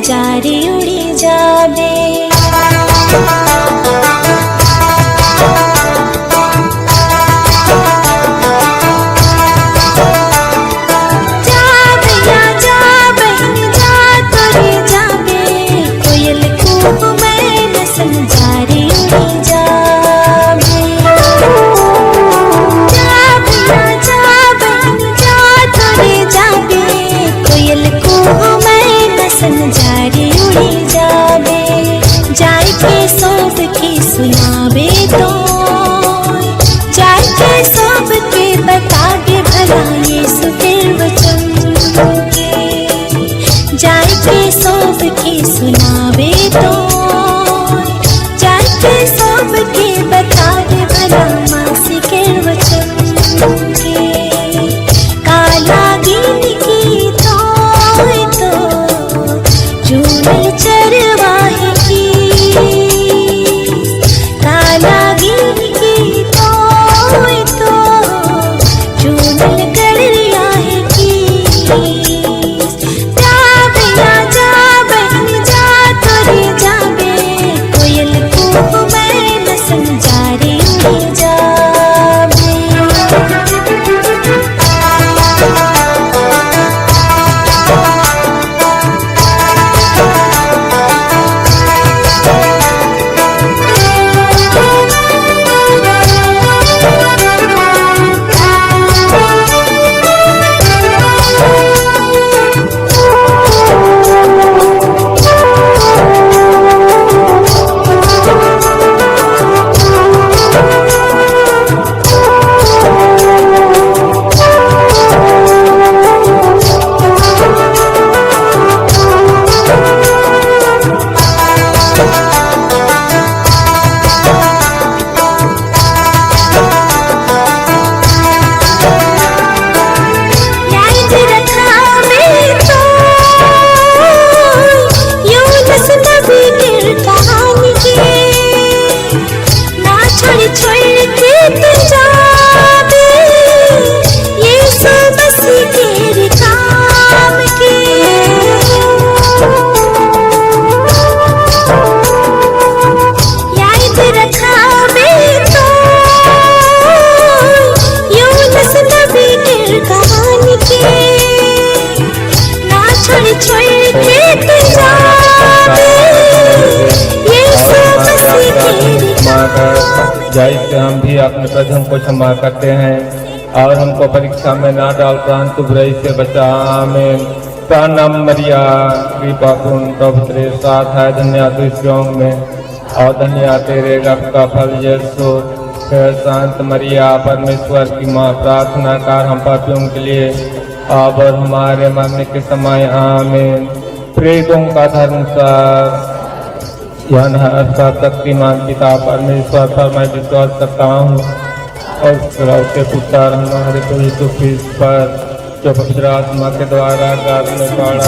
जारी उड़ी जाबे सुनावे तो जाके सबके बतागे भला यीशु तेरे वचन के जाके सबके सुनावे तो जाके सबके बतागे भला मासी के वचन के काला गिन की तो जूनल चरवाहे की जैसे हम भी अपने प्रथम को क्षमा करते हैं और हमको परीक्षा में ना डाल परंतु बुराई से बचा। आमीन। प्रणाम मरिया कृपा पूर्ण प्रभु तेरे साथ है, धन्य तू स्त्रियों में और धन्य तेरे गर्भ का फल यीशु। शांत मरिया परमेश्वर की माँ, प्रार्थना कर हम पापियों के लिए अब और हमारे मरने के समय। आमीन। प्रेतों का धर्मसार शक्तिमान पिता परमेश्वर पर मैं विश्वास करता हूँ और के पुत्र हमारे को यीशु ख्रीस्त पर जो पवित्र आत्मा के द्वारा गर्भ में पड़ा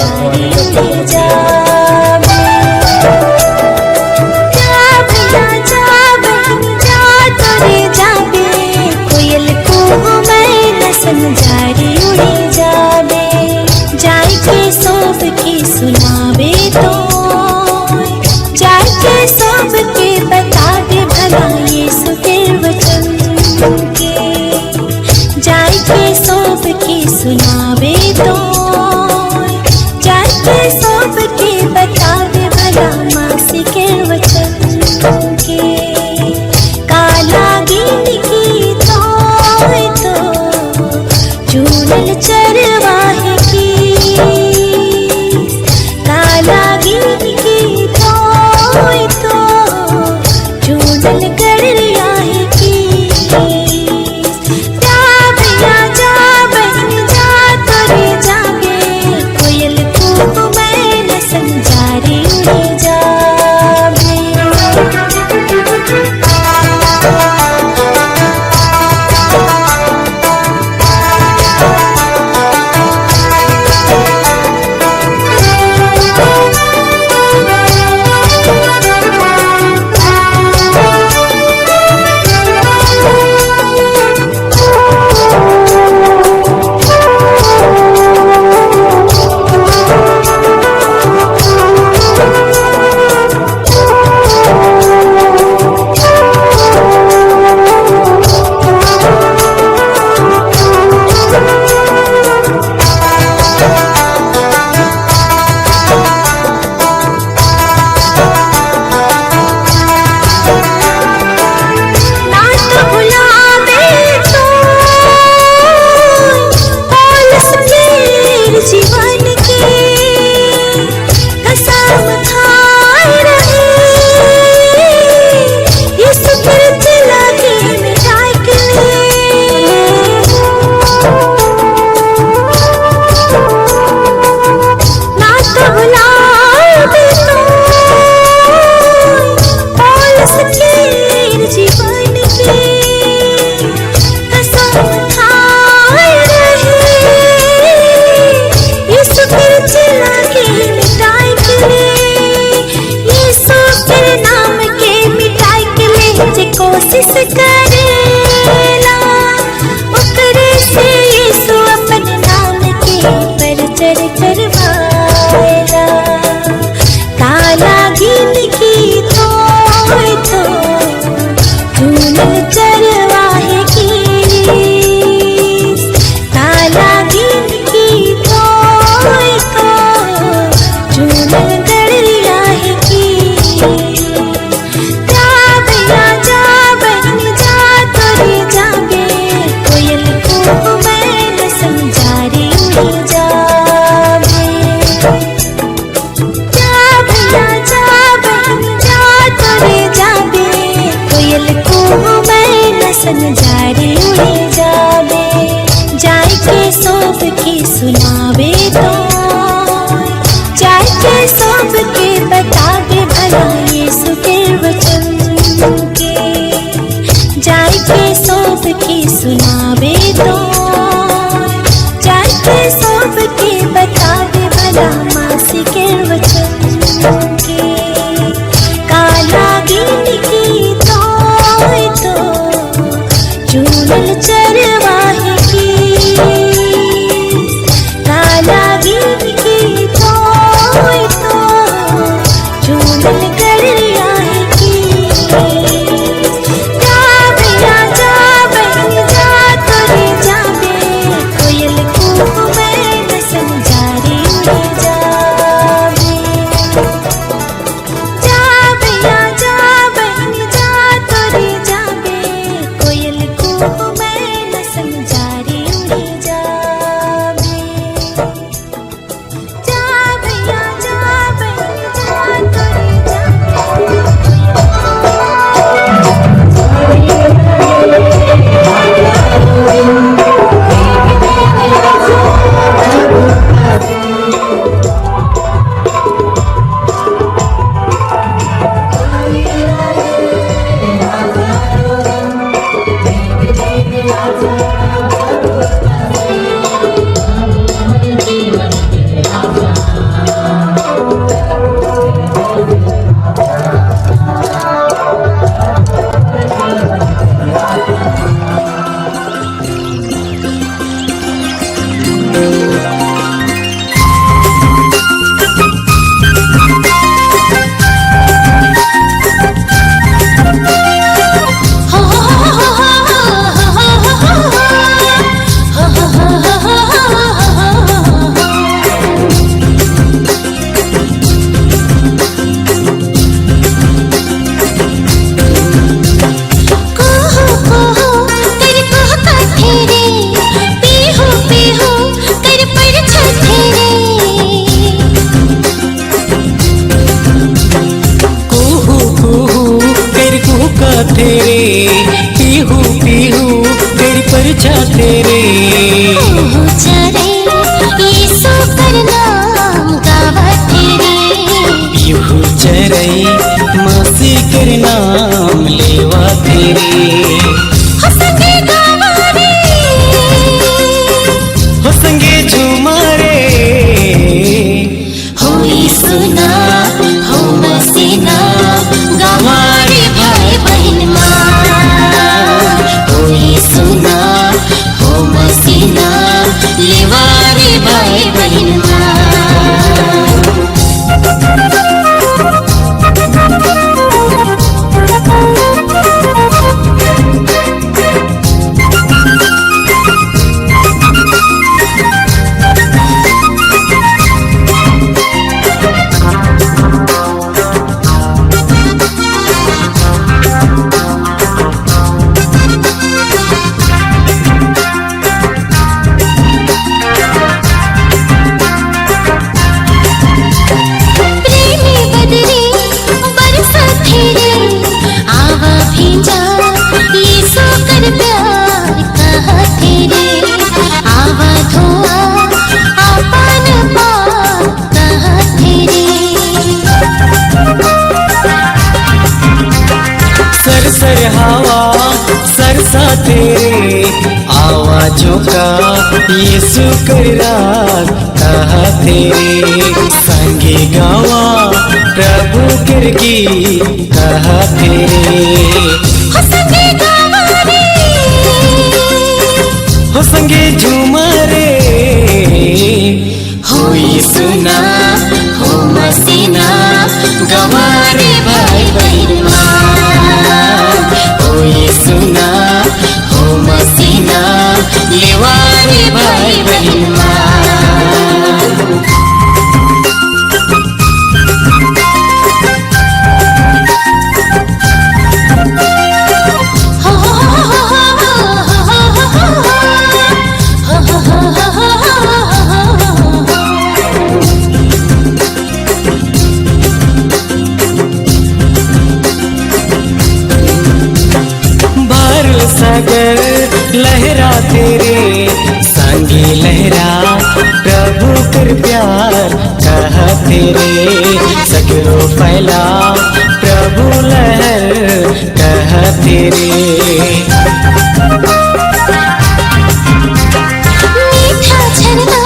सुनावे तो सबके बता दे भला यीशु तेरे वचन के जाके सबके सुनावे तो जाके सबके बता दे भला। गड़रिया है की जा भैया जा बहन जा तोरे जागे कोयल को मैं न समझा रे उड़े जावे जीवन के कसम खाए रहे इस फिर चला के मिटाई के ना तो भुलावे तो बोल सके जीवन के कसम खाए रहे चला के मिटाई के यीशु तेरे नाम के मिटाई के जे कोशिश करेला ओकरे से यीशु अपन नाम के परिचय करवाएला काला गिनगी तो धूल चरवाहे की काला गिनगी तो गड़रिया है की जा भैया जा बहन जा रे पीहू पीहू तेरी परछा तेरे ओहो चरे यीशु कर नाम गावत रे पीहू चरई मासी कर नाम लेवा तेरे हो संगे गावा रे हो संगे झूमा रे हो यीशु नाम हो मसीह नाम गावा रे भाई बहन माँ हो यीशु नाम हो मसीह नाम लेवा रे भाई बहन माँ सर हवा सरसा तेरे आवाजों का यीशु कर राग कहा तेरे संगे गावा प्रभु कर गीत कहा तेरे हो संगे गावा रे हो संगे झूमा रे हो यीशु नाम हो मसीह नाम गावा रे भाई बहन माँ हो यीशु नाम हो मसीह नाम लेवा रे भाई बहन माँ सागर लहरा तेरे संगे लहरा प्रभु कर प्यार कहा तेरे सगरो फैला प्रभु लहर कहा तेरे मीठा झरना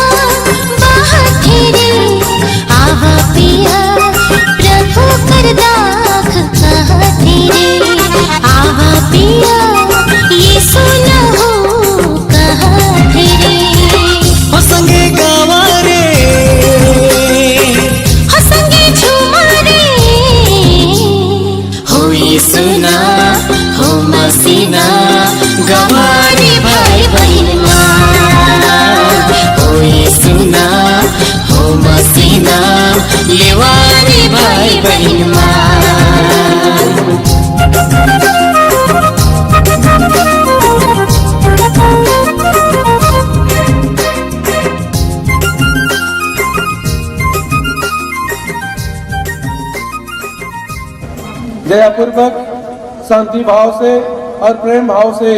बहा तेरे आवा पिया प्रभु कर दाख कहा तेरे आवा पिया यीशु न हो कहा तेरे हो संगे गावा रे हो संगे झूमा रे हो यीशु नाम हो मसीह नाम गावा रे भाई बहन माँ हो यीशु नाम हो मसीह नाम लेवा रे भाई बहन माँ दयापूर्वक शांति भाव से और प्रेम भाव से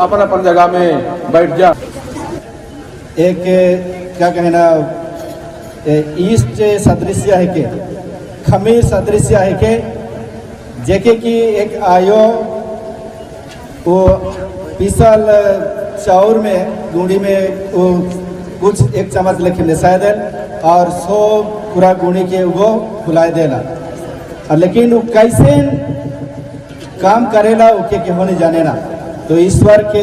अपन अपन जगह में बैठ जा। एक क्या कहना ईस्ट सदृश्य है के खमीर सदृश्य है के जेके की एक आयो वो पीसल चाउर में गुंडी में वो कुछ एक चम्मच लेके मिसाय दे और 100 पूरा गुंडी के वो फुलाए देला लेकिन वो कैसे काम करेला ओके के होने जाने ना तो ईश्वर के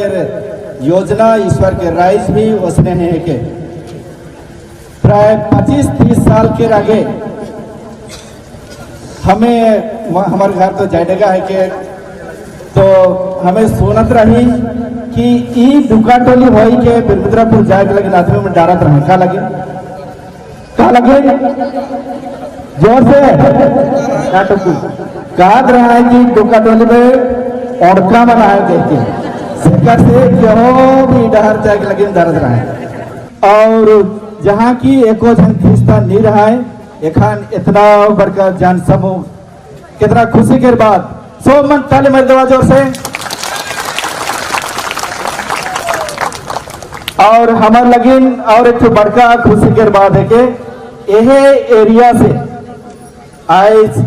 योजना ईश्वर के राइज भी उसने है के प्राय 25-30 साल के आगे हमें हमारे घर तो जायडेगा है के तो हमें सुनत रही कि ई दुकाटोली होई के बिरमुद्रापुर जाए के लगे आदमी में डारत रहे का लगे जोर से काट रहा है कि दुकाटोली में औड़का बना है कहते सरकार से जो भी डहर जाए के लगे दर्द रहा है और जहाँ की एको जन खिस्ता नहीं रहा है एखान इतना बड़का जन समूह कितना खुशी के बाद सब मन ताली मार दो जोर से। और हमार लगिन और एक बड़का खुशी के बात है कि यह एरिया से आज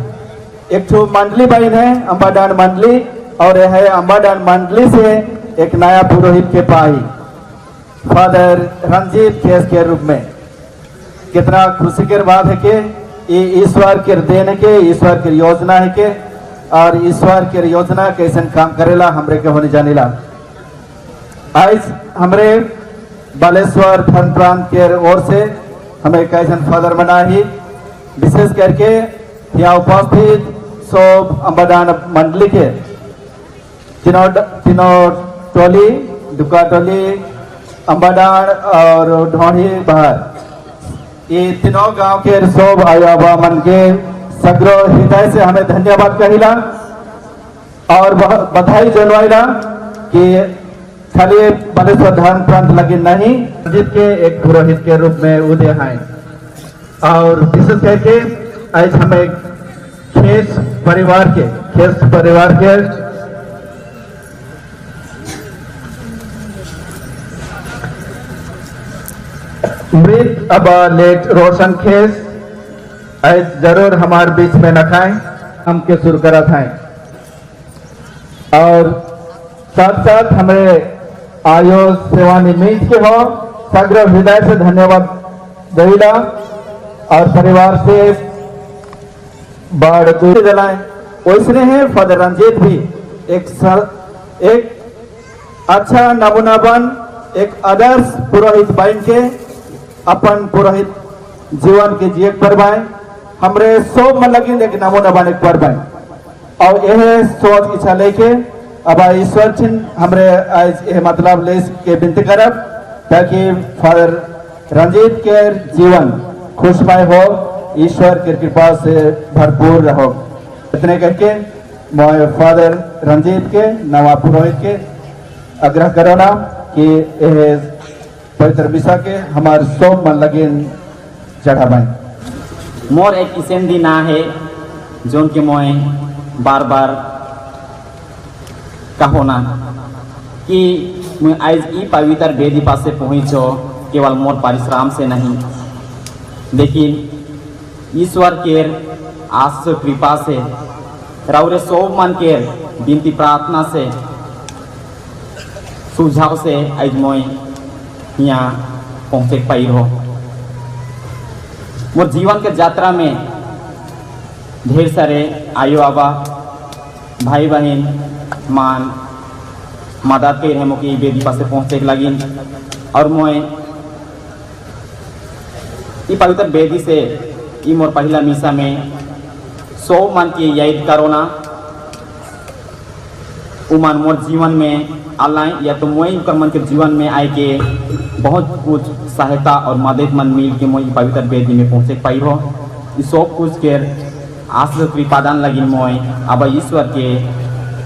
एक मंडली बन है अंबाडान मंडली, और यह अंबाडान मंडली से एक नया पुरोहित के पाई फादर रंजीत केस के रूप में। कितना खुशी की बात है कि ये ईश्वर के देन के, ईश्वर की योजना है के, और ईश्वर की योजना कैसे काम करेला हमरे के होने जानेला। आज हमरे बालेश्वर धर्म प्रांत के ओर से हमें कैसे फादर मना ही, विशेष करके यहाँ उपस्थित सब अंबाडान मंडली के तीनों टोली, दुका टोली, अंबाडान और ढोही बाहर, ये तीनों गांव के सब आयाबा मन के सग्रो हृदय से हमें धन्यवाद कहिला और बधाई जलवाइला कि खाली बालेश्वर धर्म प्रांत लगे नहीं, जित के एक पुरोहित के रूप में उदय हैं। और विशेष करके आज हमें खेस परिवार के मृत अब लेट रोशन खेस आज जरूर हमारे बीच में न खाएं, हम के शुरू करा था। और साथ साथ हमें आयो सेवानिवृत्त के हो सग्र हृदय से धन्यवाद दहिला, और परिवार से बाढ़ दूरी दिलाए। वैसने है फादर रंजीत भी एक अच्छा नमूना बन, एक आदर्श पुरोहित बन के अपन पुरोहित जीवन के जिये परवाए, हमरे सब मन लगी एक नमूना बने परवाए। और यह सोच इच्छा लेके अब ईश्वर चिन्ह हमरे आज यह मतलब ले के विनती करब ताकि फादर रंजीत के जीवन खुशमय हो, ईश्वर की कृपा से भरपूर रहो। इतने करके मैं फादर रंजीत के नवा पुरोहित के आग्रह करोना कि यह पवित्र मिसा के हमारे सब मन लगे चढ़ावाएं। मोर एक इसेंदी ना है जो कि मैं बार बार कहो ना कि मैं आज ई पवित्र वेदी पास से पहुँचो केवल मोर परिश्रम से नहीं, लेकिन ईश्वर के आशीष कृपा से रौरे सब मन के विनती प्रार्थना से सुझाव से आज मैं यहाँ पहुँचे पाई हो। मोर जीवन के यात्रा में ढेर सारे आयो आबा भाई बहन मान मदद के रहे मुझे वेदी पास पहुँचे लगी, और मैं ये पवित्र वेदी से ये मोर पहला मिसा में सौ मन की याद करो ना उमान मोर जीवन में आलाए, या तो मैं उनका मन के जीवन में आए के बहुत कुछ सहायता और मदद मन मिल के मैं पवित्र वेदी में पहुँचे पाई हो। ये सब कुछ के आशीष कृपादान लगी मैं अब ईश्वर के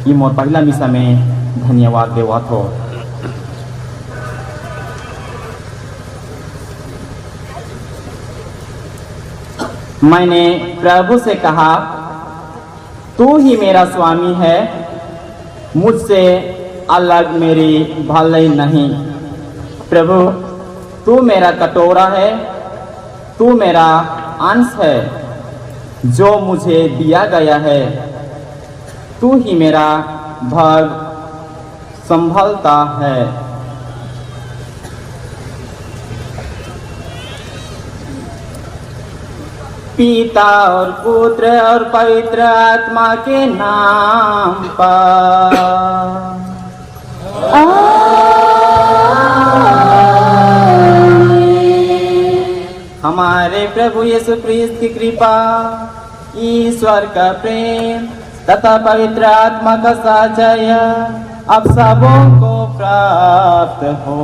ये मोर पहला मिसा में धन्यवाद देवत हो। मैंने प्रभु से कहा, तू ही मेरा स्वामी है, मुझसे अलग मेरी भलाई नहीं। प्रभु तू मेरा कटोरा है, तू मेरा अंश है जो मुझे दिया गया है, तू ही मेरा भाग संभलता है। पिता और पुत्र और पवित्र आत्मा के नाम पर हमारे प्रभु यीशु क्रिस्त की कृपा, ईश्वर का प्रेम तथा पवित्र आत्मा का साझाय अब सबों को प्राप्त हो।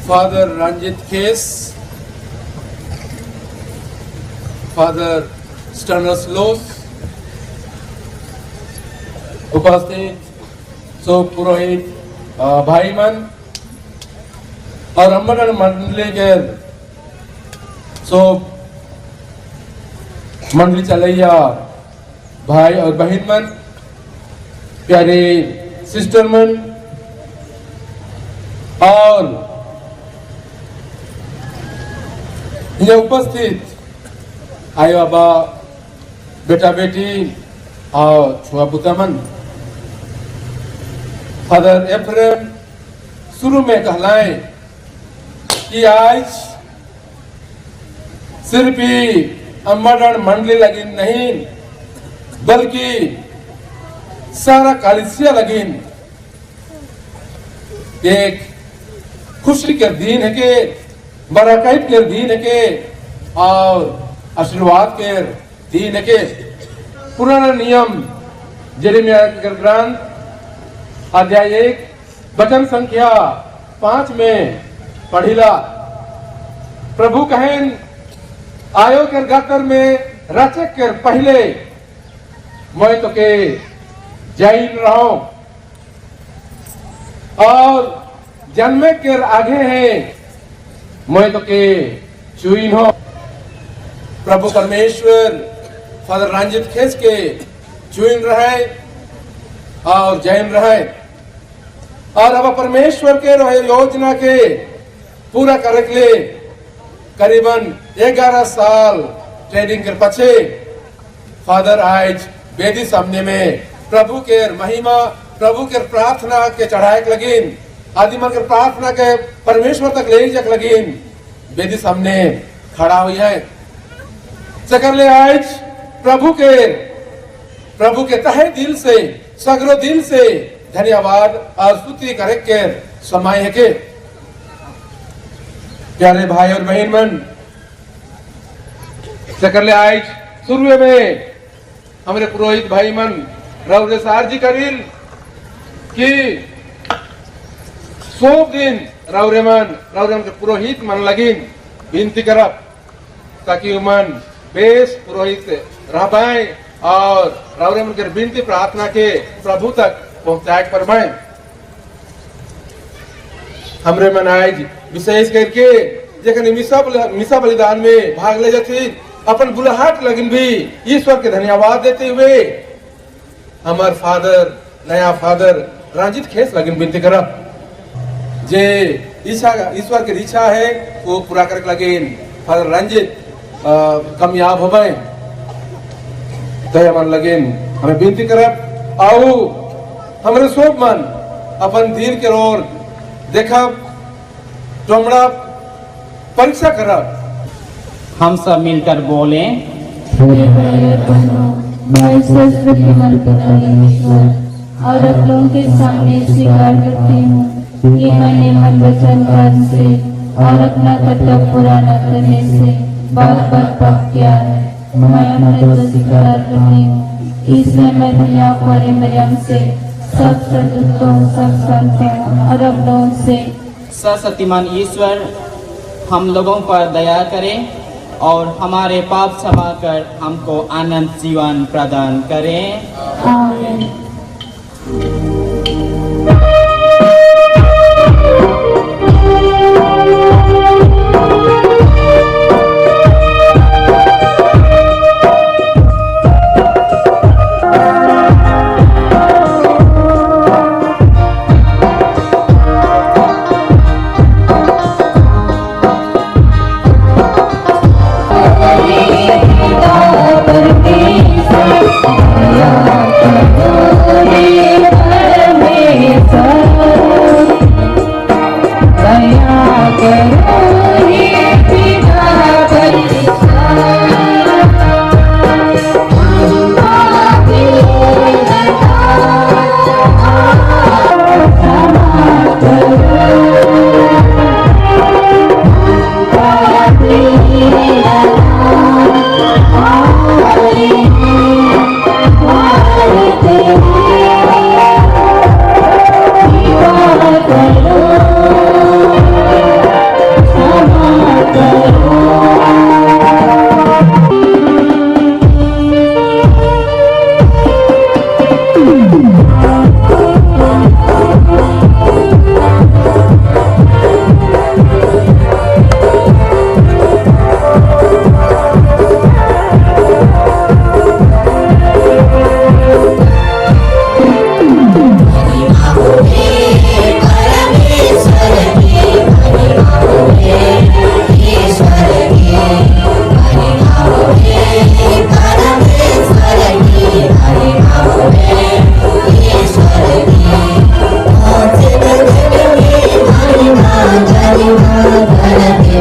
Father Ranjit Case, Father Stanislos, उपस्थित सब पुरोहित भाईमन और अम्बन मंडली के सो मंडली चलैया भाई और बहन मन, प्यारे सिस्टर मन और यहाँ उपस्थित आए बाबा बेटा बेटी और छुआ पुता मन। फादर एफ्रेम शुरू में कहलाए कि आज सिर्फ ही अम्बाडन मंडली लगी नहीं बल्कि सारा कालिसिया लगी एक खुशी के दिन है के बरकत के दिन है के और आशीर्वाद के दिन है के। पुराना नियम यिर्मयाह के ग्रंथ अध्याय 1 वचन संख्या 5 में पढ़िला। प्रभु कहें आयो के गातर में रचक के पहले मैं तो के जैन रहो और जन्मे के आगे है मैं तो के चुइन हो। प्रभु परमेश्वर फादर रंजित खेस के चुइन रहे और जैन रहे और अब परमेश्वर के योजना के पूरा करे के लिए करीबन 11 साल ट्रेनिंग के पछे फादर आज वेदी सामने में प्रभु के महिमा प्रभु के प्रार्थना के चढ़ाए के लगिन आदिमा के प्रार्थना के परमेश्वर तक ले जाके लगिन वेदी सामने खड़ा हुई है। सकर ले आज प्रभु के तहे दिल से सगरो दिल से धन्यवाद और स्तुति करे के समय है के। प्यारे भाई और बहन मन, सकर ले आज शुरू में हमारे पुरोहित भाई मन रौरे सारजी करील कि 100 दिन रौरे मन के पुरोहित मन लगिन विनती करब ताकि मन बेस पुरोहित रह पाए और रौरे मन के विनती प्रार्थना के प्रभु तक पहुंचाए परमाए। हमरे मन आज विशेष करके जखन मिसा बलिदान में भाग ले जाती अपन बुलाहट लगिन भी ईश्वर के धन्यवाद देते हुए हमार फादर नया फादर रंजित खेस लगिन विनती करब जे ईश्वर की इच्छा है वो पूरा करके लगिन फादर रंजित कामयाब हो गए दया मन लगिन हमें विनती करब आओ हमारे सब मन अपन दिल के ओर देखब टोमड़ा परीक्षा करब। हम सब मिलकर बोले और आप लोगों के सामने स्वीकार करती हूँ कि मैंने मन वचन कर्म से और अपना कर्तव्य पूरा न करने से बार बार पाप किया है। मैं अपने को स्वीकार करती हूँ इसलिए मैं दुनिया पर मरियम से सब संतों सब संतों और आप लोगों से सर्वशक्तिमान ईश्वर हम लोगों पर दया करें और हमारे पाप क्षमा कर हमको अनंत जीवन प्रदान करें। आमीन।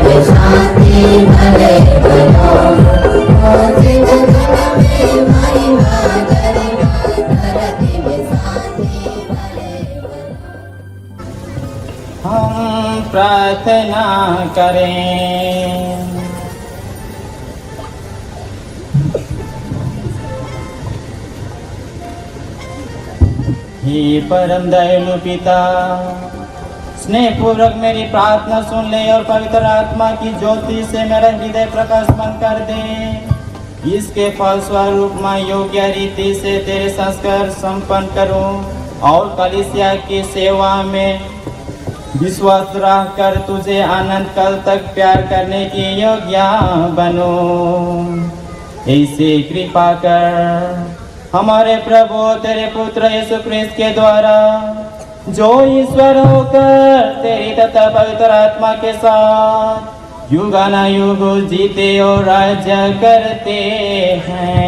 में शांति भले बनो, धरती में महिमा गरिमा, धरती में शांति भले बनो। हम प्रार्थना करें। हे परम दयालु पिता, स्नेह पूर्वक मेरी प्रार्थना सुन ले और पवित्र आत्मा की ज्योति से मेरा हृदय प्रकाशमान कर दे। इसके फलस्वरूप मैं योग्य रीति से तेरे संस्कार संपन्न करूं और कलीसिया की सेवा में विश्वास रख कर तुझे अनंत काल तक प्यार करने की योग्य बनूं। ऐसे कृपा कर हमारे प्रभु तेरे पुत्र यीशु क्रिस्त के द्वारा, जो ईश्वर होकर तेरी तथा पवित्र आत्मा के साथ युगानुयुग जीते और राज्य करते हैं।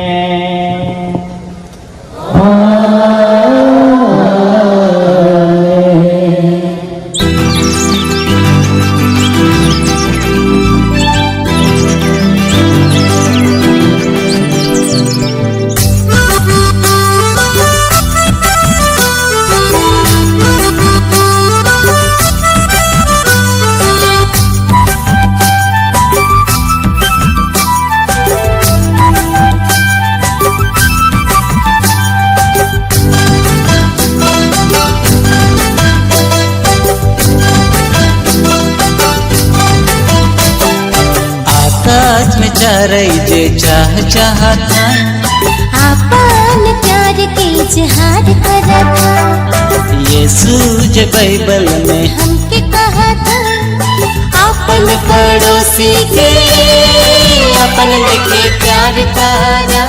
रही जे चाहता आपन प्यार के इजहार करता। यीशु जे बाइबल में हमके कहा था, अपन पड़ोसी के अपन लेके प्यार करा।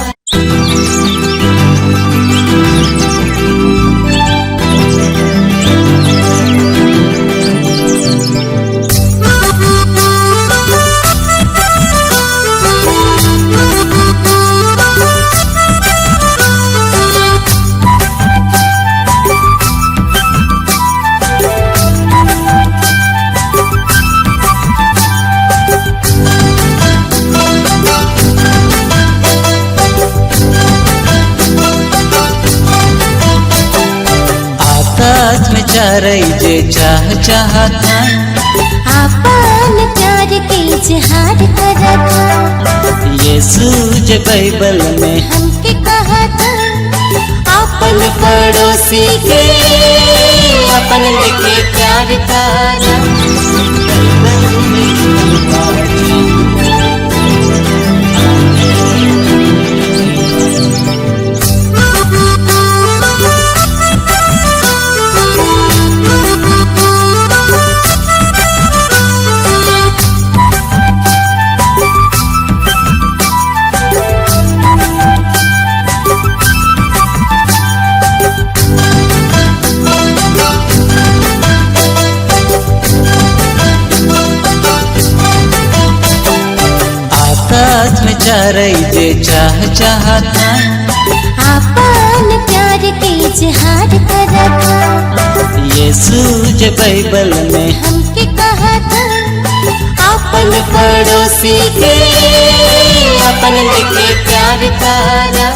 रही जे चाहता आपन प्यार के इजहार करता। यीशु जे बाइबल में हमके कहा था, अपन पड़ोसी के अपन लेके प्यार करा। रही जे चाहता आपन प्यार के इजहार करता। यीशु जे बाइबल में हमके कहा था, अपन पड़ोसी के अपन लेके प्यार करा।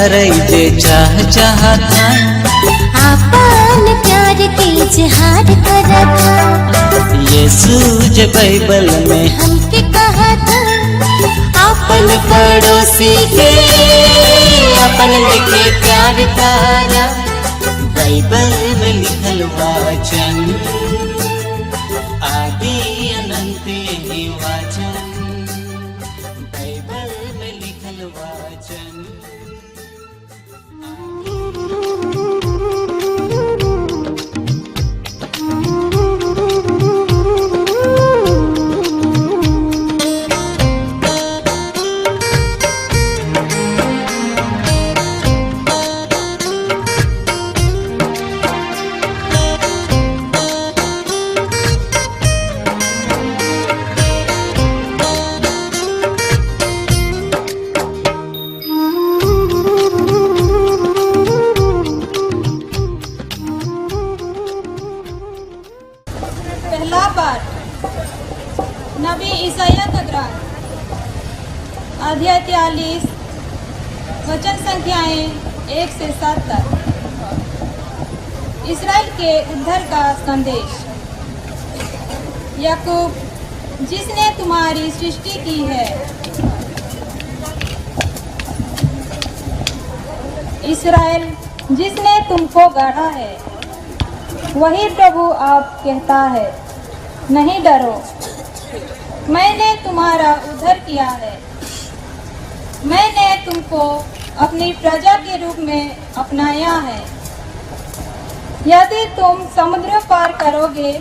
रही जे चाहता आपन प्यार के इजहार करता। यीशु जे बाइबल में हमके कहा था, अपन पड़ोसी के अपन लेके प्यार करा। बाइबल में लिखल वचन आदि अनंत ही वचन। बाइबल में लिखल वचन पाठ नबी ईसाया का ग्रंथ अध्याय 43 वचन संख्याएं 1 से 7 तक। इस्राएल के उद्धार का संदेश। याकूब जिसने तुम्हारी सृष्टि की है, इस्राएल जिसने तुमको गढ़ा है, वही प्रभु आप कहता है, नहीं डरो, मैंने तुम्हारा उद्धार किया है। मैंने तुमको अपनी प्रजा के रूप में अपनाया है। यदि तुम समुद्र पार करोगे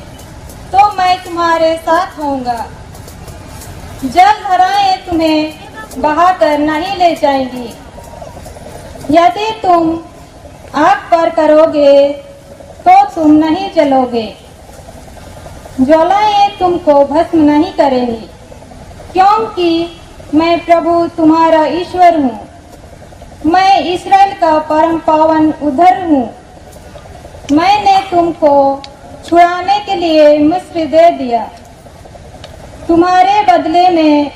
तो मैं तुम्हारे साथ होऊंगा। जलधाराएं तुम्हें बहाकर नहीं ले जाएंगी। यदि तुम आग पार करोगे तो तुम नहीं जलोगे। ज्वालाएं तुमको भस्म नहीं करेंगी, क्योंकि मैं प्रभु तुम्हारा ईश्वर हूँ। मैं इस्राएल का परम पावन उद्धार हूँ। मैंने तुमको छुड़ाने के लिए मिस्र दे दिया। तुम्हारे बदले में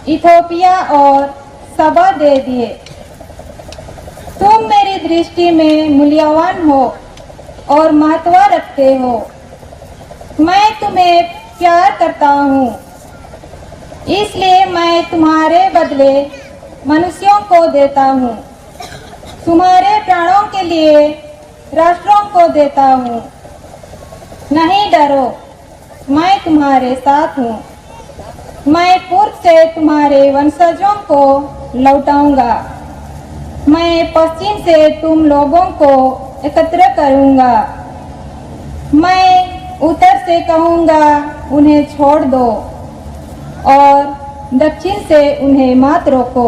इथोपिया और सबा दे दिए। तुम मेरी दृष्टि में मूल्यवान हो और महत्व रखते हो। मैं तुम्हें प्यार करता हूँ, इसलिए मैं तुम्हारे बदले मनुष्यों को देता हूँ। तुम्हारे प्राणों के लिए राष्ट्रों को देता हूँ। नहीं डरो, मैं तुम्हारे साथ हूँ। मैं पूर्व से तुम्हारे वंशजों को लौटाऊंगा। मैं पश्चिम से तुम लोगों को एकत्र करूंगा। मैं उत्तर से कहूंगा, उन्हें छोड़ दो, और दक्षिण से उन्हें मत रोको।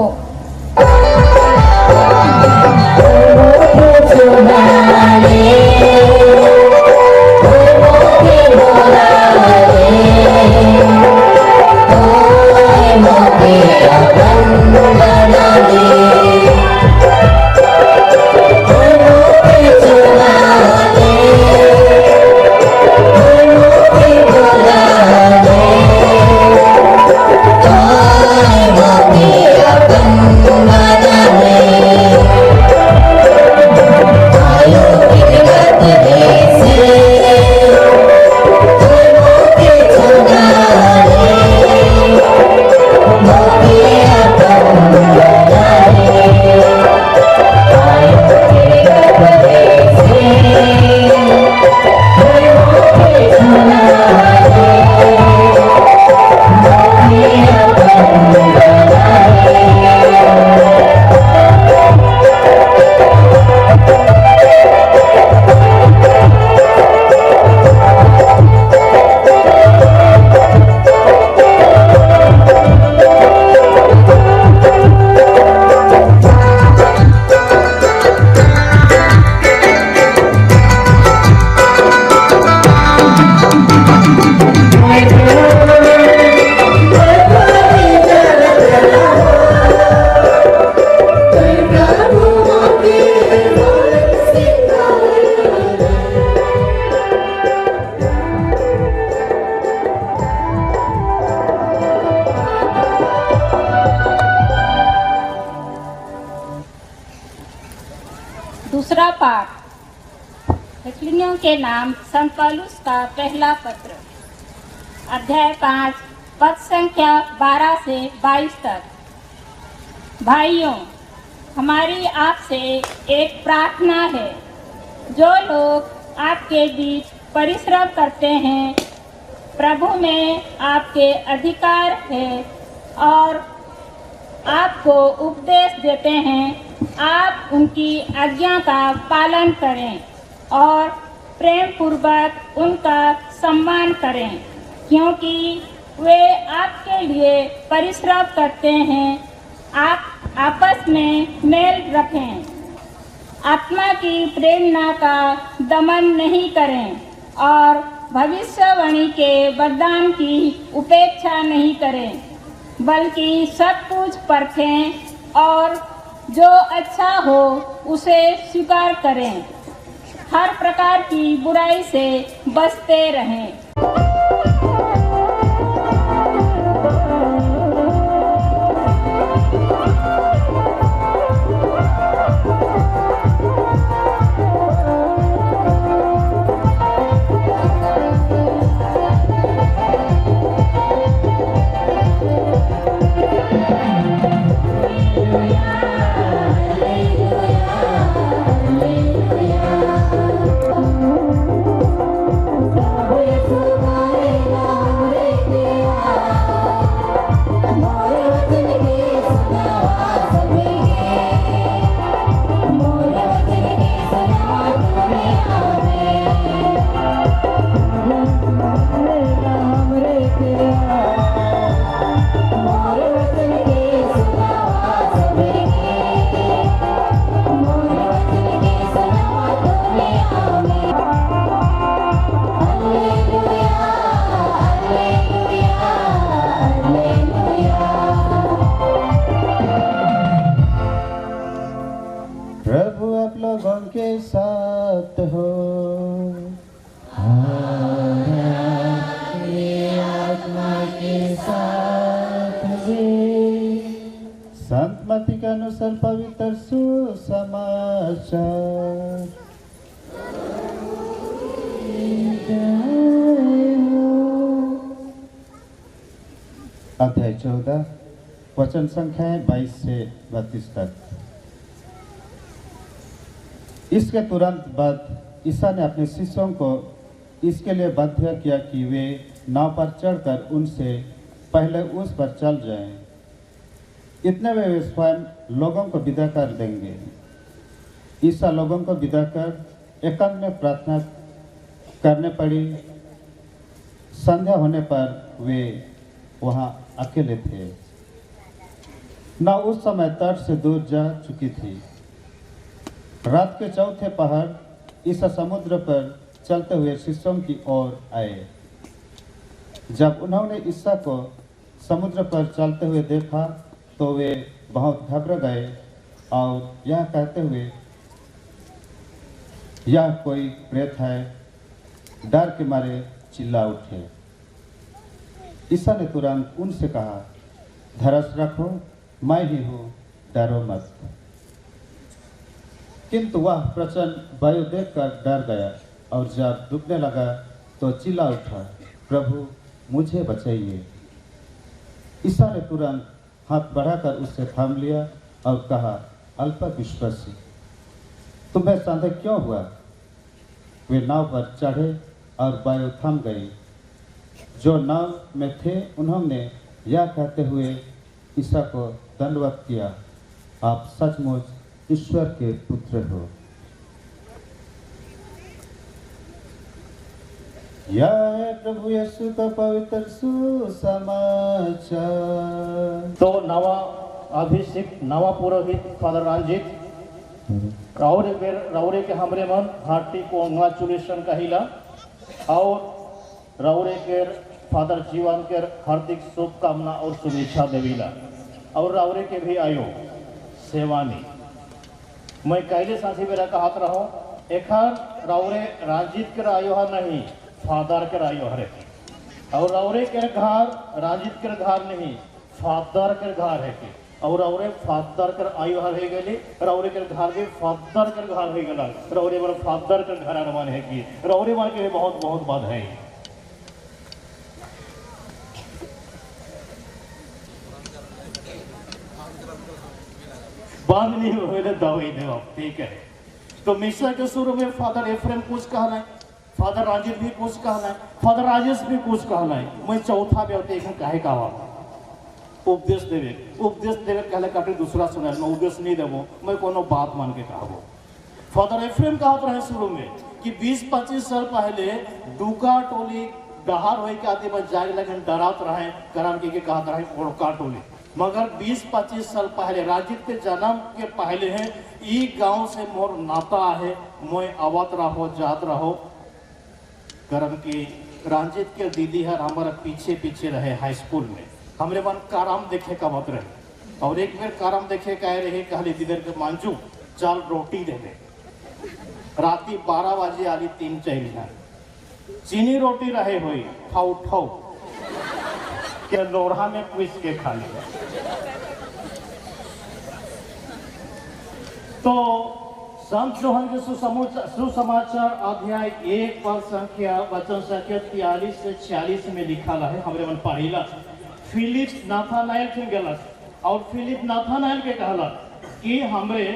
दूसरा पाठ हेसलियों के नाम संत पौलुस का पहला पत्र अध्याय 5 पद संख्या 12 से 22 तक। भाइयों, हमारी आपसे एक प्रार्थना है। जो लोग आपके बीच परिश्रम करते हैं, प्रभु में आपके अधिकार है और आपको उपदेश देते हैं, आप उनकी आज्ञा का पालन करें और प्रेम पूर्वक उनका सम्मान करें, क्योंकि वे आपके लिए परिश्रम करते हैं। आप आपस में मेल रखें, आत्मा की प्रेरणा का दमन नहीं करें और भविष्यवाणी के वरदान की उपेक्षा नहीं करें, बल्कि सब कुछ परखें और जो अच्छा हो उसे स्वीकार करें। हर प्रकार की बुराई से बचते रहें। साथ हो। आत्मा के साथ वे संत मत्ती के अनुसार पवित्र सुसमाचार। अध्याय 14 वचन संख्या 22 से 32 तक। इसके तुरंत बाद ईसा ने अपने शिष्यों को इसके लिए बाध्य किया कि वे नाव पर चढ़कर उनसे पहले उस पर चल जाएं। इतने में वे स्वयं लोगों को विदा कर देंगे। ईसा लोगों को विदा कर एकांत में प्रार्थना करने पड़ी। संध्या होने पर वे वहाँ अकेले थे। नाव उस समय तट से दूर जा चुकी थी। रात के चौथे पहर ईसा समुद्र पर चलते हुए शिष्यों की ओर आए। जब उन्होंने ईसा को समुद्र पर चलते हुए देखा तो वे बहुत घबरा गए और यह कहते हुए, यह कोई प्रेत है, डर के मारे चिल्ला उठे। ईसा ने तुरंत उनसे कहा, धैर्य रखो, मैं ही हूँ, डरो मत। किंतु वह प्रचंड वायु देखकर डर गया और जब डूबने लगा तो चिल्ला उठा, प्रभु मुझे बचाइए। ईसा ने तुरंत हाथ बढ़ाकर उससे थाम लिया और कहा, अल्पविश्वासी, तुम्हें संदेह क्यों हुआ? वे नाव पर चढ़े और वायु थम गई। जो नाव में थे उन्होंने यह कहते हुए ईसा को दंडवत किया, आप सचमुच ईश्वर के पुत्र हो। यह है प्रभु यीशु का पवित्र सुसमाचार। तो नवा अभिषेक नवा पुरोहित फादर रंजीत राउरे के हमरे मन हार्टी कॉन्ग्रेचुलेशन कहिला और राउरे के फादर जीवन के हार्दिक शुभकामना और शुभेच्छा देविला और राउरे के भी आयो सेवानी। मैं कैले साथी मेरा कहत रहो एखर राउरे रंजीत के आयो है नहीं, फादर के आयो हरे और राउरे के घर रंजीत के घर नहीं, फादर के घर है कि और राउरे फादर के आयो हर है गली राउरे के घर भी फादर के घर है गला राउरे मन फादर के घर अनुमान है कि राउरे मन के बहुत बहुत बधाई। बांध नहीं हुए दवाई दे ठीक है। तो मिश्रा के शुरू में फादर एफ्रेम कुछ कहना है, फादर रंजीत भी कुछ कहना है, फादर राजेश भी कुछ कहना है। मैं चौथा व्यक्ति कहे कहा उपदेश देवे कहले काटे दूसरा सुना मैं उपदेश नहीं देवो, मैं कोनो बात मान के कहबो। फादर एफ्रेम कहत रहे शुरू में कि 20-25 साल पहले डुका टोली डहार होए के आदि में जाग लगन डरात रहे कारण के कहत रहे ओड़का टोली, मगर 20-25 साल पहले राजीव के जन्म के पहले है ई गांव से मोर नाता है, मैं आवत रहो जात रहो कारण की रंजीत के दीदी है हमारा पीछे पीछे रहे हाई स्कूल में। हमरे मन काराम देखे का मत रहे और एक बार काराम देखे कह रहे कहली दीदर के मांझू चाल रोटी दे दे। राती 12 बजे आली 3 चाहिए चीनी रोटी रहे हुई ठाउ ठाउ के लोढ़ा में पीस के खा लिया। तो संत जोहन के सुसमाचार अध्याय 1 पद संख्या वचन संख्या 43 से 46 में लिखा है हमरे मन पढ़िला। फिलिप नाथानायल के गलत और फिलिप नाथानायल के कहला कि हमरे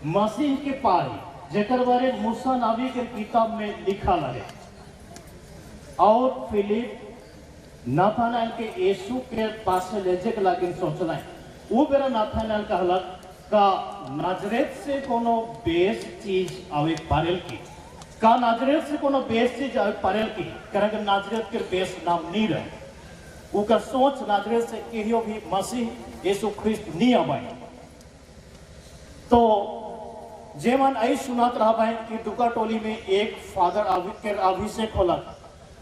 मसीह के पारी जेकर बारे मूसा नबी के किताब में लिखा है और फिलिप नाथानायल के यीशु के पास से ले जे के लागिन सोचना है। वो बेरा नाथानायल कहला का नाजरेत से कोनो बेस चीज आवे पारेल की का नाजरेत से कोनो बेस चीज आवे पारेल की कारण के नाजरेत के बेस नाम नहीं रहे उनका सोच नाजरेत से कहियो भी मसीह यीशु ख्रिस्त नहीं आवे। तो जेमन आई सुनात रहा कि दुका टोली में एक फादर अभिषेक होला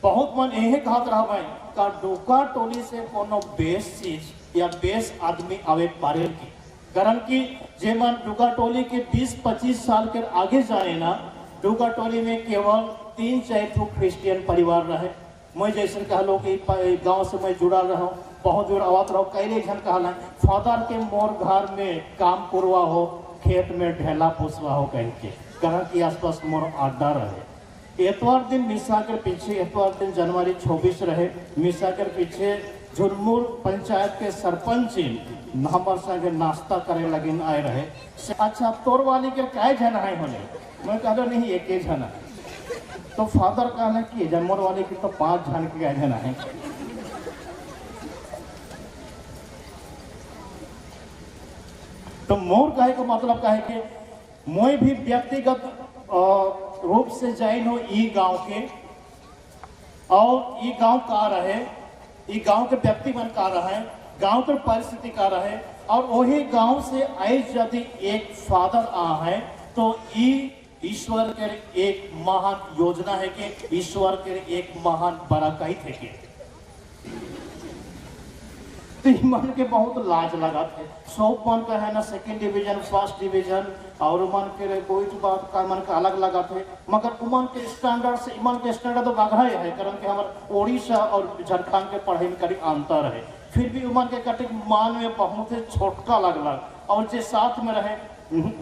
बहुत मन यही कहत रहा का दुका टोली से कोनो बेस चीज या बेस आदमी आवे पारेल की कारण की जेमन दुका टोली के 20-25 साल के आगे जाए ना डूगा टोली में केवल 3-4 क्रिश्चियन परिवार रहे। मैं जैसे कहलो कि गांव से मैं जुड़ा रहा बहुत दूर आवत रहो कैले झन कहला फादर के मोर घर में काम करवा हो खेत में ढेला पुसवा हो कह के घर के आसपास मोर अड्डा रहे। एतवार दिन मिसा के पीछे एतवार दिन जनवरी 26 रहे मिसा के पीछे झुरमुर पंचायत के सरपंच हमारे संगे नाश्ता करे लगिन आए रहे। अच्छा तोर वाली के कै जन आए होने मैं कहलो नहीं एक ही जन तो फादर कहना कि जनमोर वाले की तो 5 जन के जन है। तो मोर कहे का मतलब कहे कि मैं भी व्यक्तिगत रूप से जाइन हो ई गांव के और ई गांव का रहे ई गांव के व्यक्ति बन का रहे गांव के परिस्थिति का रहे और वही गांव से आई यदि एक फादर आ है तो ई ईश्वर के एक महान योजना है कि ईश्वर के एक महान बराकाई थे कि तो मन के बहुत लाज लगा थे। सब मन का है ना 2nd डिवीजन 1st डिवीजन और मन के कोई बात का मन का अलग लगा थे मगर उमन के स्टैंडर्ड से इमन के स्टैंडर्ड तो बघा है कारण कि हमारे ओडिशा और झारखंड के पढ़ाई में करीब अंतर है फिर भी उमन के कटिक मान में बहुत छोटका लगला और जे साथ में रहे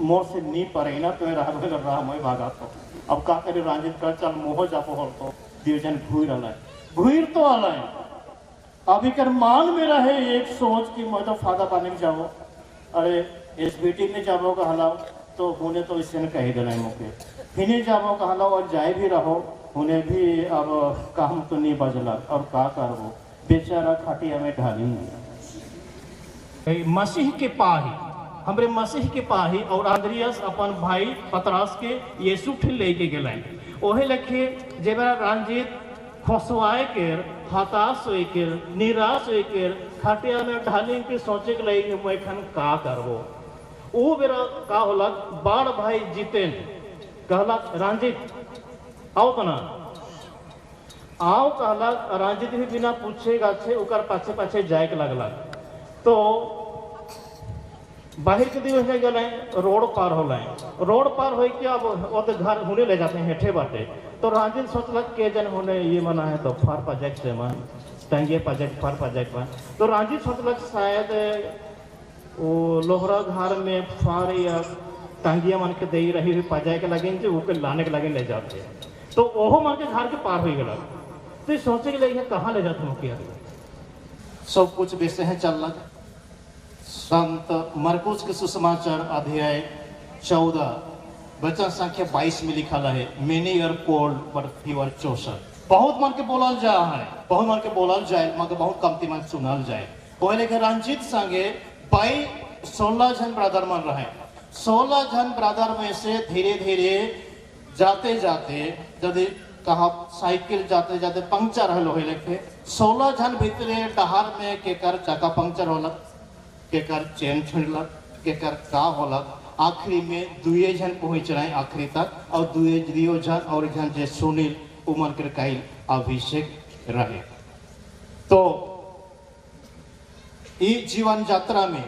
मोर से नी पड़े ना तो रहा मैं भागा तो अब का करे रंजित कर चल मोह जा पहल तो डिवीजन घूर तो अल अभी कर मान में रहे एक सोच कि मैं तो फादा पानी में जाओ अरे SBT में जाबो कहलाओ तो होने तो इससे कही देना मुके फिर जाबो कहलाओ और जाए भी रहो उन्हें भी अब काम तो नहीं बजला और का करबो बेचारा खटिया में ढाली मसीह के पाही हमरे मसीह के पाही और आंद्रियस अपन भाई पतरस के यीशु ठिल लेके गेलै ओहे लखे जेबरा रंजित खोसवाए के हताश होए के निराश होए के खटिया में ढाली के सोचे के लगे मैं खन का करबो ओ बेरा का होला बाड़ भाई जीतेन कहला रंजित आओ तना आओ कहला रंजित भी बिना पूछेगा छे ओकर पाछे पाछे जाए के लगला तो बाहर के दिवस में गए रोड पार होला रोड पार हो के अब वो तो घर होने ले जाते हैं हेठे बाटे तो रंजित सोचलक के जन होने ये मना है तो फार प्रोजेक्ट से मन टांगे प्रोजेक्ट फार प्रोजेक्ट में तो रंजित सोचलक शायद वो लोहरा घर में फार या टांगिया मन के दे रही हुई प्रोजेक्ट के लगे जो के लाने के लगे ले जाते तो ओहो मन के घर के पार हो गया तो सोचे के लगे कहाँ ले जाते मुखिया सब कुछ वैसे है चल रहा संत मरकुस के सुसमाचार अध्याय 14 वचन संख्या 22 में लिखा है मेनी ईयर कोल्ड पर फीवर 64 बहुत मन के बोलल जा है बहुत मन के बोलल जाए मगर बहुत कमती मन सुनल जाए कोई लेके रंजित संगे 16 जन ब्रदर मन रहे 16 जन ब्रदर में से धीरे धीरे जाते जाते यदि कहा साइकिल जाते जाते पंक्चर हल हो लेके 16 जन भीतरे डहार में केकर चक्का पंक्चर होला केकर चैन छुड़लक केकर का होलक आखिरी में 2 जन पहुंच रहे आखिरी तक और 2 जन और जन जे सुनील उमर के कई अभिषेक रहे। तो ये जीवन यात्रा में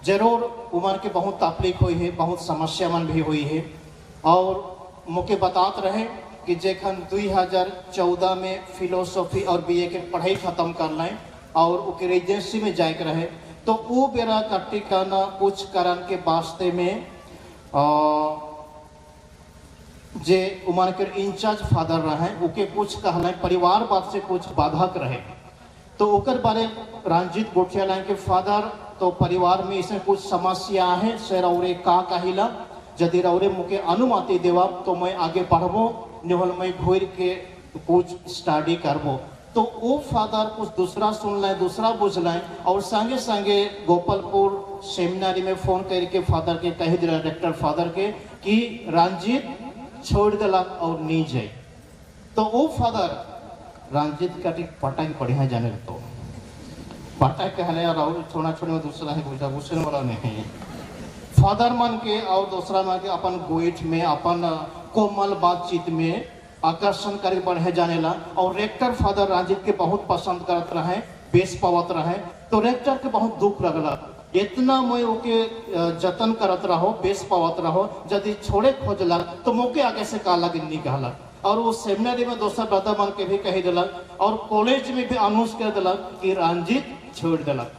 जरूर उमर के बहुत तकलीफ हुई है बहुत समस्या मन भी हुई है और मुके बतात रहे कि जेखन 2014 में फिलोसॉफी और BA के पढ़ाई खत्म कर लें और उके रेजिडेंसी में जाए के रहे तो वो बेरा कट्टी करना कुछ कारण के वास्ते में जे उमर के इंचार्ज फादर रहे उके कुछ कहना परिवार बात से कुछ बाधक रहे तो ओकर बारे रंजित गोठिया लाइन के फादर तो परिवार में इसमें कुछ समस्या है से रौरे का कहिला यदि रौरे मुके अनुमति देवा तो मैं आगे बढ़बो निहल मैं घूर के कुछ स्टडी करबो तो वो फादर कुछ दूसरा सुन लें दूसरा बुझ लें और संगे संगे गोपालपुर सेमिनारी में फोन करके फादर के कह दिला डायरेक्टर फादर के कि रंजित छोड़ दिलक और नहीं जाए तो वो फादर रंजित का पटक बढ़िया जाने तो पटक कहले और छोड़ा छोड़े में दूसरा है बुझा बुझने वाला नहीं फादर मन के और दूसरा मन के अपन गोइठ में अपन कोमल बातचीत में आकर्षण कर बढ़े जाने ला और रेक्टर फादर रंजित के बहुत पसंद करते रहे बेस पावत रहे तो रेक्टर के बहुत दुख लगला इतना मैं ओके जतन करत रहो, बेस पावत रहो, यदि छोड़े खोजला तो मोके आगे से काला गिन निकाला। और वो सेमिनारी में दोस्त ब्रदर मान के भी कही दिलक और कॉलेज में भी अनाउंस कर दिलक कि रंजीत छोड़ दिलक।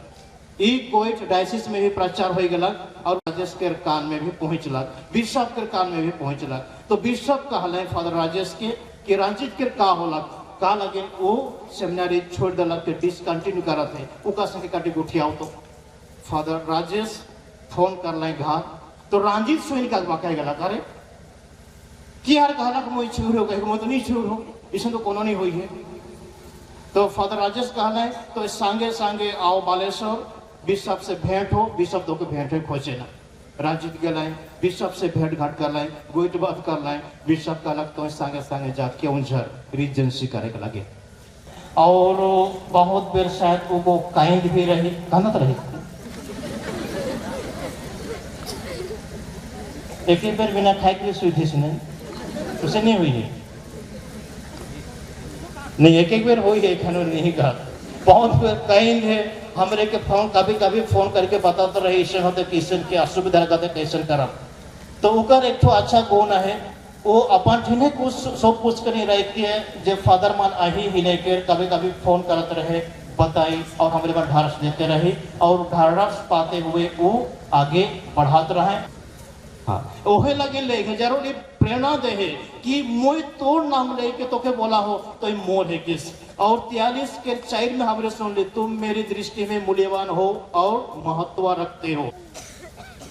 ई कोइट डायसिस में भी प्रचार हो गया और राजेश के कान में भी पहुंचलक, बिशप के कान में भी पहुंचलक। तो बिशप कहले फादर राजेश के कि रंजीत के का होलक, का लगे वो सेमिनारी छोड़ दिलक के डिसकंटिन्यू करत है, उका संगे काटी गुठियाओ। तो फादर राजेश फोन कर ले घर, तो रंजीत सुन का कहे गला करे कि यार कहला कि मैं छूर हो कहे मैं तो नहीं छूर हो, इसमें तो कोनो नहीं हुई है। तो फादर राजेश कहले तो संगे संगे आओ बालेश्वर, बिशप से भेंट हो, बिशप दो के भेंट हो खोजे ना। रंजीत गए बिशप से भेंट घाट कर लाए, गोइट बात कर लाए। बिशप कहलक तो संगे संगे जात के उनझर रीजेंसी करे के लगे। और बहुत बेर शायद वो काइंड भी रही, कहनत रही। एक ही बार बिना खाए के सुई थी नहीं, उसे नहीं हुई है, नहीं एक एक बार हुई है, खानो नहीं कहा। बहुत बार काइंड है, हमरे के फोन कभी कभी फोन करके बताते रहे ईश्वर होते किशन के असुविधा करते कैसन करब। तो उकर एक तो अच्छा गुण है, वो अपन ठिने कुछ सब पूछ कर नहीं रहती है, जो फादर मान आही ही लेकर कभी कभी फोन करते रहे, बताई और हमारे पास ढारस देते रहे और ढारस पाते हुए वो आगे बढ़ाते रहे। हाँ ओहे लगे ले जरूर प्रेरणा दे है कि मोई तोड़ नाम ले के तो के बोला हो तो मोर है किस। और 43 के 4 में हमरे सुन ली, तुम मेरी दृष्टि में मूल्यवान हो और महत्व रखते हो।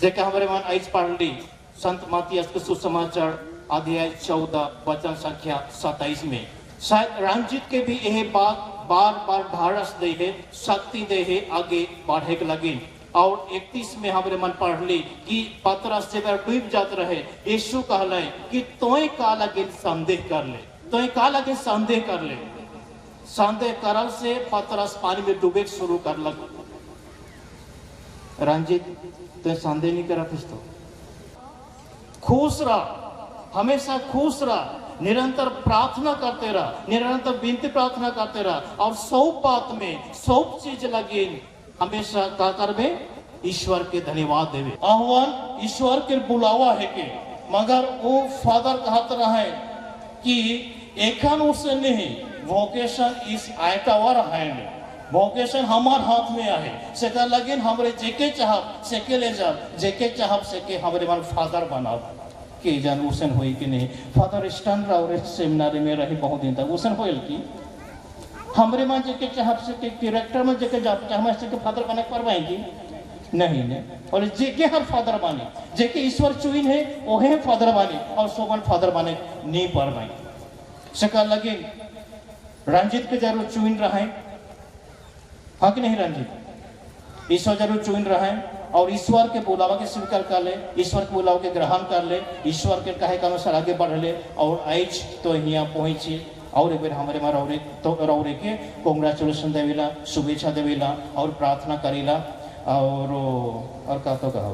जैसे हमारे मान आइज पढ़ ली संत मातियास के सुसमाचार अध्याय 14 वचन संख्या 27 में। शायद रंजीत के भी यह बात बार बार ढारस दे है, शक्ति दे है, आगे बढ़े के लगे। और 31 में हमारे मन पढ़ ली कि पतरस से डूब जाते रहे, यीशु कहले कि तोय का लगे संदेह कर ले, तोय का लगे संदेह कर ले। संदेह करल से पतरस पानी में डूबे शुरू कर लग। रंजीत तो संदेह नहीं करा, तो खुश रह, हमेशा खुश रह, निरंतर प्रार्थना करते रह, निरंतर विनती प्रार्थना करते रह। और सब बात में सब चीज लगी हमेशा का करबे ईश्वर के धन्यवाद देवे। आह्वान ईश्वर के बुलावा है के, मगर वो फादर कहते रहे कि एखन उसे नहीं, वोकेशन इस आइटावर हैंड, वोकेशन हमार हाथ में है। से का लगे हमरे जेके चाहब सेके ले जाब, जेके चाहब सेके हमरे मन फादर बनाब के जान उसन होई कि नहीं। फादर स्टन राव सेमिनारी में रही बहुत दिन तक, उसन होइल की हमरे मां जेके चाहब से के कैरेक्टर में जेके जाप चाहे से के फादर बने परवाएंगी नहीं ने। और जेके हर फादर बने, जेके ईश्वर चुइन है ओहे फादर बने और सोमन फादर बने नहीं परवाए। सका लगे रंजीत के जरूर चुइन रहे, हाँ कि नहीं रंजीत, ईश्वर जरूर चुइन रहे और ईश्वर के बुलावा के स्वीकार कर ले, ईश्वर के बुलावा के ग्रहण कर ले, ईश्वर के कहे के अनुसार आगे बढ़ ले। और आज तो यहाँ पहुंची और एक बार हमारे माँ रौरे तो रौरे के कॉन्ग्रेचुलेशन देवेला, शुभेच्छा देवेला और प्रार्थना करेला। और का तो कहा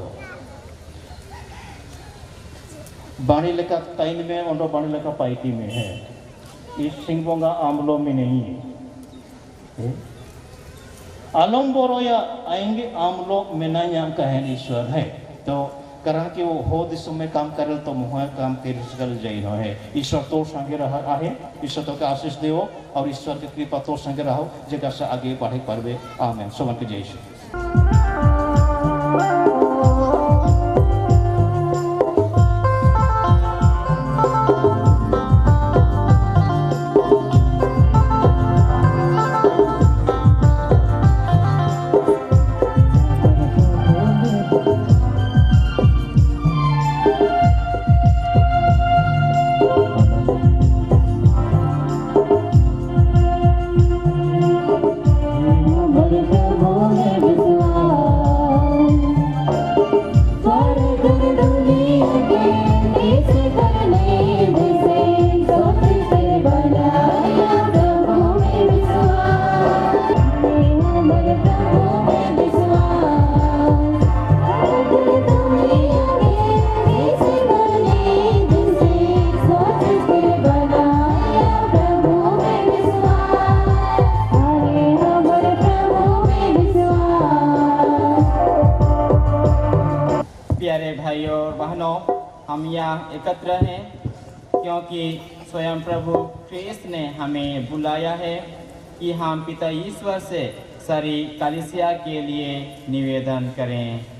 बाणी लेखा ताइन में और बाणी लेखा पाइटी में है, इस सिंगबोंगा आमलों में नहीं है। आलम बोरोया आएंगे आमलों में ना यहाँ कहन ईश्वर है। तो कारण कि वो हो दिसों में काम करे तो मुँह काम कर जाइन है। ईश्वर तो संगे रहा है, ईश्वर तो के आशीष देव और ईश्वर की कृपा तो संगे रहो जगह से आगे बढ़े पारबे। आमेन। सोमन के जय श्री। विश्वास हम यहाँ एकत्र हैं क्योंकि स्वयं प्रभु ख्रीस्त ने हमें बुलाया है कि हम पिता ईश्वर से सारी कलीसिया के लिए निवेदन करें।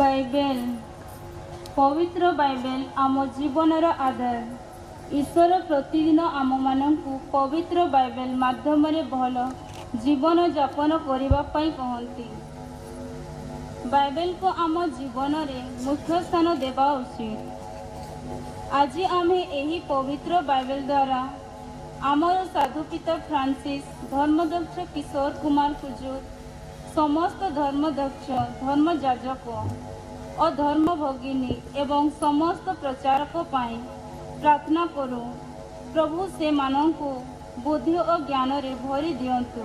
बाइबेल पवित्र बाइबेल आम जीवनर आधार। ईश्वर प्रतिदिन आम मानू पवित्र बाइबेल माध्यम भल जीवन यापन करने कहती। बाइबेल को आम जीवन में मुख्य स्थान देवा उचित। आज आम यही पवित्र बाइबेल द्वारा आमर साधुपिता फ्रांसिस, धर्मदक्ष किशोर कुमार कुजुर, समस्त धर्मदक्ष, धर्मयाजक और धर्म भगिनी एवं समस्त प्रचारक पाई प्रार्थना करू। प्रभु से मानव को बुद्धि और ज्ञान रे भरी दियंतु,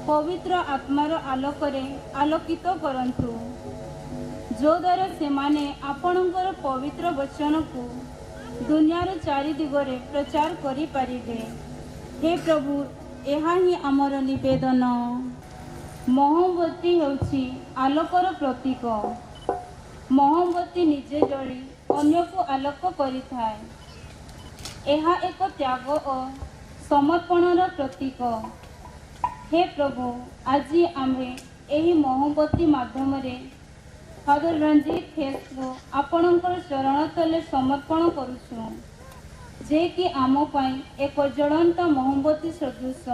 पवित्र आत्मार आलोक रे आलोकित करंतु, जो द्वारा से माने आपणकर पवित्र वचन को दुनियार चारि दिगरे प्रचार करि पारिबे। हे प्रभु, एहा ही आमर निवेदन। मोहब्बती हेउछि आलोकर प्रतीक। मोहब्बती निजे जली अन्य को आलोक करिथाए। एहा एक त्याग और समर्पणर प्रतीक। हे प्रभु, आज आमे एही मोहब्बती माध्यम रे फादर रंजीत खेस को आपणकर चरण तले समर्पण करुछु, जे कि आम पाई एक ज्वलंत मोहब्बती सदृश।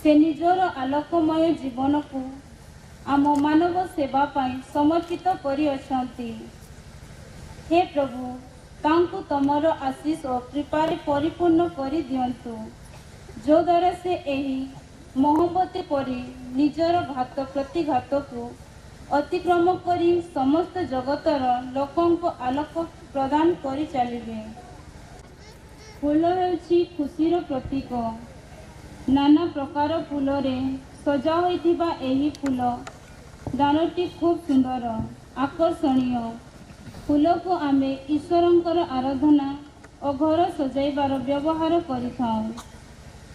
से निजर आलोकमय जीवन को आम मानव सेवा पाई समर्पित करि अछंती। हे प्रभु, तांकु तमर आशीष और कृपारे परिपूर्ण करि दियंतु, जो द्वारा से एही मोहब्बती परि निजर घात प्रतिघात को अतिक्रम करी समस्त जगतर लोकों को आलोक प्रदान करि चलिबे। फूल हेउछि खुशीर प्रतीक। नाना प्रकार फूलरे सजा होइथिबा एही फूल दानटी खूब सुंदर आकर्षणीय। फूल को आमे ईश्वरंकर आराधना और घर सजाइबार व्यवहार करिथाउ।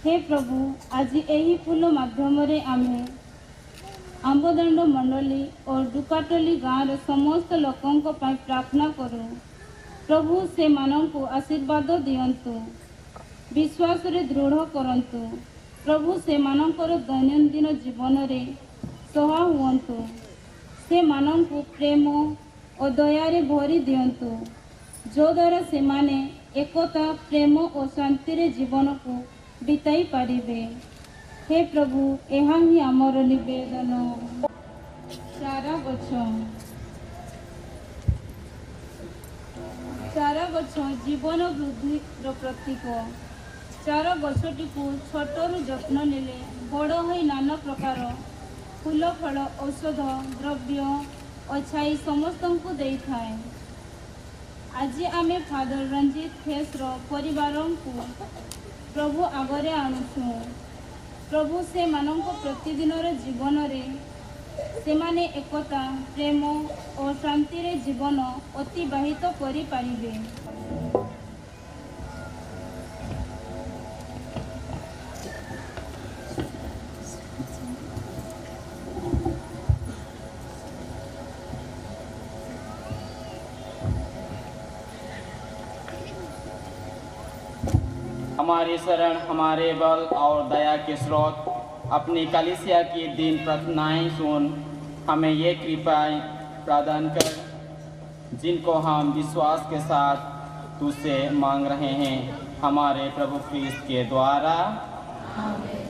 हे प्रभु, आज एही फूल माध्यम रे आमे आंबदांड मंडली और दुकाटली गाँव समस्त लोकों पाई प्रार्थना करूँ। प्रभु से मानंकु आशीर्वाद दियंतु, विश्वास रे दृढ़ करंतु। प्रभु से मानंकर दैनंदिन जीवन रे सहा हुअंतु। से मानंकु प्रेम और दया रे भरी दियंतु, जो द्वारा से माने एकता प्रेम और शांति रे जीवन को बिताई पारिबे। हे प्रभु, एहा ही आमर निवेदन। चारा गछ जीवन वृद्धि प्रतीक। चारा गछटी को छोटरू जत्न नेले बड़ होई नाना प्रकार फूल फल औषध द्रव्य और छाई समस्त को दे थाए। आज आमे फादर रंजीत खेसर परिवार को प्रभु आगरे आणुछु। प्रभु से मानक प्रतिदिन जीवन रे से माने एकता प्रेम और शांति रे जीवन अतिबाहित करि पारिबे। हमारे शरण, हमारे बल और दया के स्रोत, अपनी कलीसिया की दीन प्रार्थनाएं सुन, हमें ये कृपाएं प्रदान कर जिनको हम विश्वास के साथ तुझसे मांग रहे हैं, हमारे प्रभु ख्रीस्त के द्वारा। आमीन।